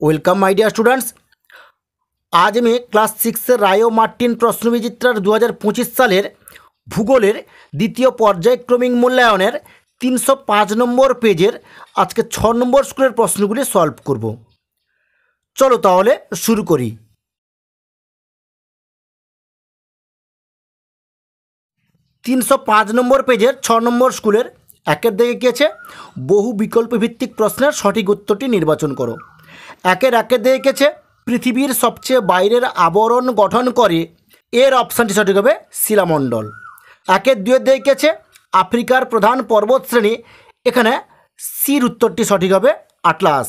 Welcome my dear students. আজ আমি class 6-এর রায় ও Martin প্রশ্নবিচিত্রার 2025 সালের ভূগোলের দ্বিতীয় পর্যায়ক্রমিক মূল্যায়নের 305 নম্বর পেজের আজকে 6 নম্বর স্কুলের প্রশ্নগুলি সলভ করব। চলো তাহলে শুরু করি। 305 নম্বর পেজের 6 নম্বর স্কুলের একের দিকে কি আছে, বহু বিকল্প ভিত্তিক প্রশ্নের সঠিক উত্তরটি নির্বাচন করো। একের দিকে কি আছে, পৃথিবীর সবচেয়ে বাইরের আবরণ গঠন করে, এর অপশানটি সঠিক হবে শিলামণ্ডল। একের দুয়ের দিকে কি আছে, আফ্রিকার প্রধান পর্বত শ্রেণী, এখানে সির উত্তরটি সঠিক হবে আটলাস।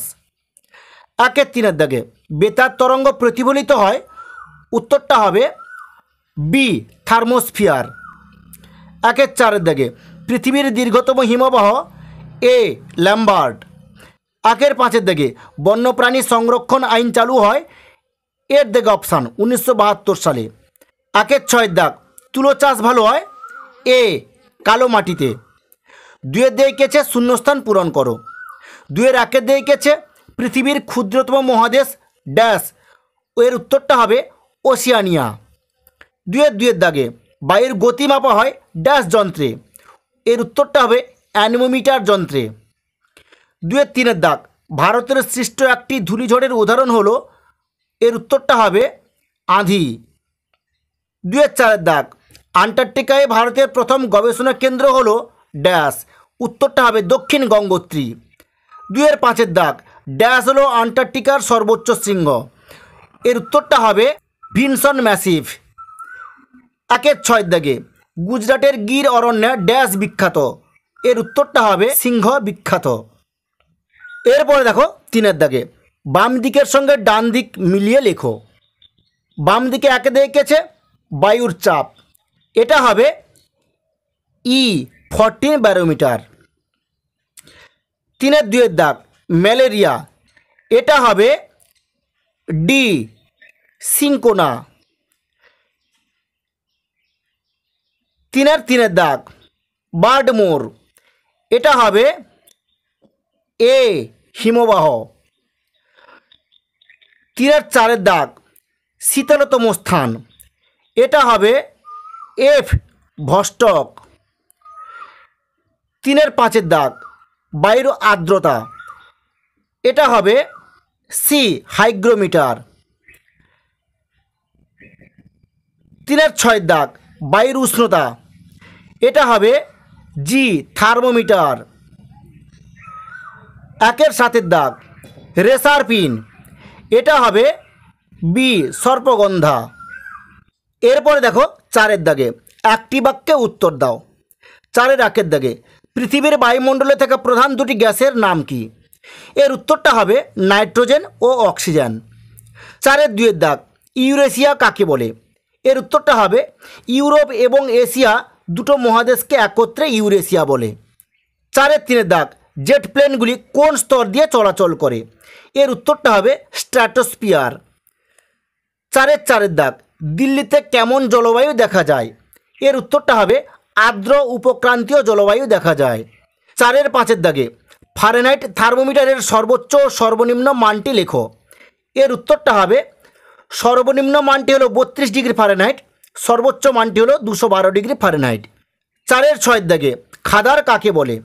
একের তিনের দাগে বেতার তরঙ্গ প্রতিফলিত হয়, উত্তরটা হবে বি থার্মোস্ফিয়ার। একের চারের দাগে পৃথিবীর দীর্ঘতম হিমবাহ, এ ল্যাম্বার্ট। একের পাঁচের দাগে বন্যপ্রাণী সংরক্ষণ আইন চালু হয়, এর দিকে অপশান 1972 সালে। একের ছয়ের দাগ তুলো চাষ ভালো হয়, এ কালো মাটিতে। দুয়ের দিকে কেছে শূন্যস্থান পূরণ করো। দুয়ের একের দিকে কেছে পৃথিবীর ক্ষুদ্রতম মহাদেশ ড্যাশ, এর উত্তরটা হবে ওশিয়ানিয়া। দুয়ের দাগে বায়ুর গতি মাপা হয় ড্যাশ যন্ত্রে, এর উত্তরটা হবে অ্যানিমোমিটার যন্ত্রে। দুয়ের তিনের দাগ ভারতের সৃষ্ট একটি ধূলিঝড়ের উদাহরণ হলো, এর উত্তরটা হবে আঁধি। দুয়ের চারের দাগ আন্টার্কটিকায় ভারতের প্রথম গবেষণা কেন্দ্র হলো ড্যাশ, উত্তরটা হবে দক্ষিণ গঙ্গোত্রী। দুয়ের পাঁচের দাগ ড্যাশ হলো আন্টার্কটিকার সর্বোচ্চ শৃঙ্গ, এর উত্তরটা হবে ভিনসন ম্যাসিভ। একের ছয়ের দাগে গুজরাটের গির অরণ্যে ড্যাশ বিখ্যাত, এর উত্তরটা হবে সিংহ বিখ্যাত। এরপরে দেখো তিনের দাগে বাম দিকের সঙ্গে ডান দিক মিলিয়ে লেখো। বাম দিকে একে দেখেছে বায়ুর চাপ, এটা হবে E14 ব্যারোমিটার। তিনের দুয়ের দাগ ম্যালেরিয়া, এটা হবে ডি সিঙ্কোনা। তিনের দাগ বার্ডমোর, এটা হবে এ হিমবাহ। তিনের চারের দাগ শীতলতম স্থান, এটা হবে এফ ভস্টক। তিনের পাঁচের দাগ বায়ুর আর্দ্রতা, এটা হবে সি হাইগ্রোমিটার। তিনের ছয়ের দাগ বায়ুর উষ্ণতা, এটা হবে জি থার্মোমিটার। একের সাতের দাগ রেসার পিন, এটা হবে বি সর্পগন্ধা। এরপরে দেখো চারের দাগে একটি বাক্যে উত্তর দাও। চারের একের দাগে পৃথিবীর বায়ুমণ্ডলে থাকা প্রধান দুটি গ্যাসের নাম কি, এর উত্তরটা হবে নাইট্রোজেন ও অক্সিজেন। চারের দুয়ের দাগ ইউরেশিয়া কাকে বলে, এর উত্তরটা হবে ইউরোপ এবং এশিয়া দুটো মহাদেশকে একত্রে ইউরেশিয়া বলে। চারের তিনের দাগ জেট প্লেনগুলি কোন স্তর দিয়ে চলাচল করে, এর উত্তরটা হবে স্ট্র্যাটোস্ফিয়ার। চারের দাগ দিল্লিতে কেমন জলবায়ু দেখা যায়, এর উত্তরটা হবে আর্দ্র উপক্রান্তীয় জলবায়ু দেখা যায়। চারের পাঁচের দাগে ফারেনহাইট থার্মোমিটারের সর্বোচ্চ ও সর্বনিম্ন মানটি লেখো, এর উত্তরটা হবে সর্বনিম্ন মানটি হলো 32 ডিগ্রি ফারেনহাইট, সর্বোচ্চ মানটি হলো 212 ডিগ্রি ফারেনহাইট। চারের ছয়ের দাগে খাদার কাকে বলে,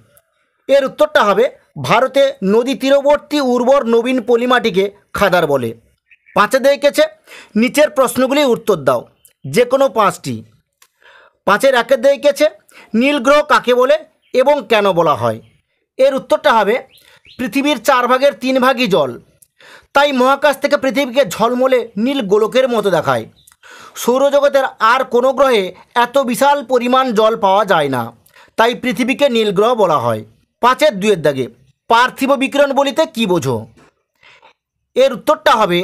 এর উত্তরটা হবে ভারতে নদী তীরবর্তী উর্বর নবীন পলিমাটিকে খাদার বলে। পাঁচে দেখেছে নিচের প্রশ্নগুলি উত্তর দাও, যে কোনো পাঁচটি। পাঁচের একের দেখেছে নীল গ্রহ কাকে বলে এবং কেন বলা হয়, এর উত্তরটা হবে পৃথিবীর 4 ভাগের 3 ভাগই জল, তাই মহাকাশ থেকে পৃথিবীকে ঝলমলে নীল গোলকের মতো দেখায়। সৌরজগতের আর কোনো গ্রহে এত বিশাল পরিমাণ জল পাওয়া যায় না, তাই পৃথিবীকে নীল গ্রহ বলা হয়। পাঁচের দুয়ের দাগে পার্থিব বিকিরণ বলিতে কী বোঝো, এর উত্তরটা হবে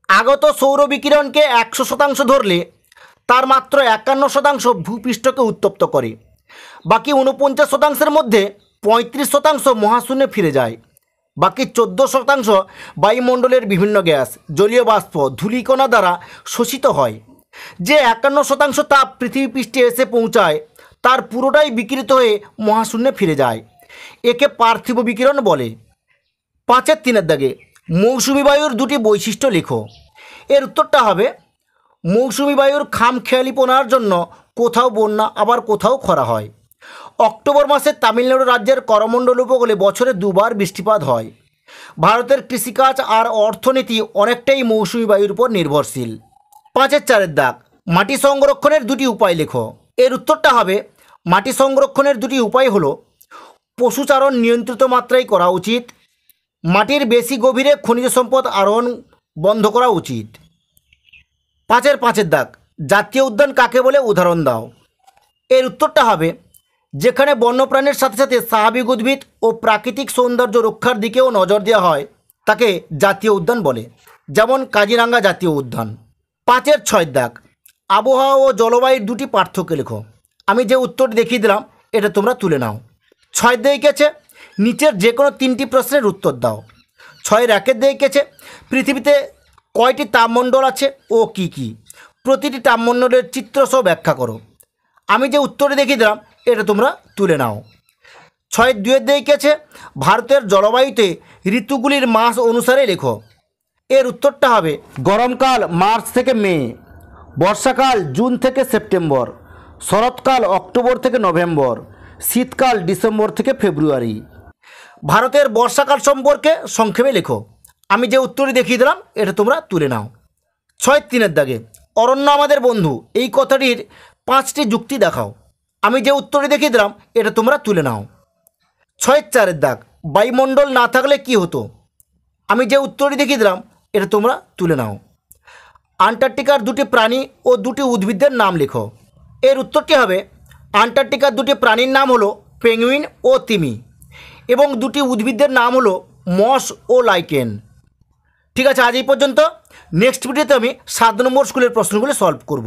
আগত সৌর বিকিরণকে 100% ধরলে তার মাত্র 51% ভূপৃষ্ঠকে উত্তপ্ত করে, বাকি 49%-এর মধ্যে 35% মহাশূন্যে ফিরে যায়। বাকি 14% বায়ুমণ্ডলের বিভিন্ন গ্যাস, জলীয় বাষ্প, ধূলিকণা দ্বারা শোষিত হয়। যে 51% তাপ পৃথিবী পৃষ্ঠে এসে পৌঁছায় তার পুরোটাই বিকিরিত হয়ে মহাশূন্যে ফিরে যায়, একে পার্থিব বিকিরণ বলে। পাঁচের তিনের দাগে মৌসুমি বায়ুর দুটি বৈশিষ্ট্য লেখো। এর উত্তরটা হবে মৌসুমি বায়ুর খামখেয়ালিপনার জন্য কোথাও বন্যা আবার কোথাও খরা হয়। অক্টোবর মাসে তামিলনাড়ু রাজ্যের করমণ্ডল উপকূলে বছরে দুবার বৃষ্টিপাত হয়। ভারতের কৃষিকাজ আর অর্থনীতি অনেকটাই মৌসুমি বায়ুর উপর নির্ভরশীল। 5-4 দাগ, মাটি সংরক্ষণের দুটি উপায় লেখো। এর উত্তরটা হবে মাটি সংরক্ষণের দুটি উপায় হলো পশুচারণ নিয়ন্ত্রিত মাত্রায় করা উচিত, মাটির বেশি গভীরে খনিজ সম্পদ আরোহণ বন্ধ করা উচিত। 5-5 দাগ, জাতীয় উদ্যান কাকে বলে উদাহরণ দাও। এর উত্তরটা হবে যেখানে বন্যপ্রাণীর সাথে সাথে স্বাভাবিক উদ্ভিদ ও প্রাকৃতিক সৌন্দর্য রক্ষার দিকেও নজর দেওয়া হয় তাকে জাতীয় উদ্যান বলে, যেমন কাজিরাঙ্গা জাতীয় উদ্যান। 5-6 দাগ, আবহাওয়া ও জলবায়ুর দুটি পার্থক্য লেখো। আমি যে উত্তর দেখিয়ে দিলাম এটা তোমরা তুলে নাও। 6 দেখেছে নিচের যে কোনো 3টি প্রশ্নের উত্তর দাও। 6-1 দেখেছে পৃথিবীতে কয়টি তাপমণ্ডল আছে ও কি কি, প্রতিটি তাপমণ্ডলের চিত্রসহ ব্যাখ্যা করো। আমি যে উত্তরে দেখিয়ে দিলাম এটা তোমরা তুলে নাও। 6-2 দেখেছে ভারতের জলবায়ুতে ঋতুগুলির মাস অনুসারে লেখো। এর উত্তরটা হবে গরমকাল মার্চ থেকে মে, বর্ষাকাল জুন থেকে সেপ্টেম্বর, শরৎকাল অক্টোবর থেকে নভেম্বর, শীতকাল ডিসেম্বর থেকে ফেব্রুয়ারি। ভারতের বর্ষাকাল সম্পর্কে সংক্ষেপে লেখো। আমি যে উত্তরটি দেখিয়ে দিলাম এটা তোমরা তুলে নাও। 6-3 দাগে, অরণ্য আমাদের বন্ধু এই কথাটির 5টি যুক্তি দেখাও। আমি যে উত্তরটি দেখিয়ে দিলাম এটা তোমরা তুলে নাও। 6-4 দাগ, বায়ুমণ্ডল না থাকলে কি হতো। আমি যে উত্তরটি দেখিয়ে দিলাম এটা তোমরা তুলে নাও। আন্টার্কটিকার দুটি প্রাণী ও দুটি উদ্ভিদের নাম লেখো। এর উত্তরটি হবে আন্টার্কটিকার দুটি প্রাণীর নাম হলো পেঙ্গুইন ও তিমি এবং দুটি উদ্ভিদের নাম হলো মস ও লাইকেন। ঠিক আছে, আজ এই পর্যন্ত। নেক্সট ভিডিওতে আমি 7 নম্বর স্কুলের প্রশ্নগুলো সলভ করব।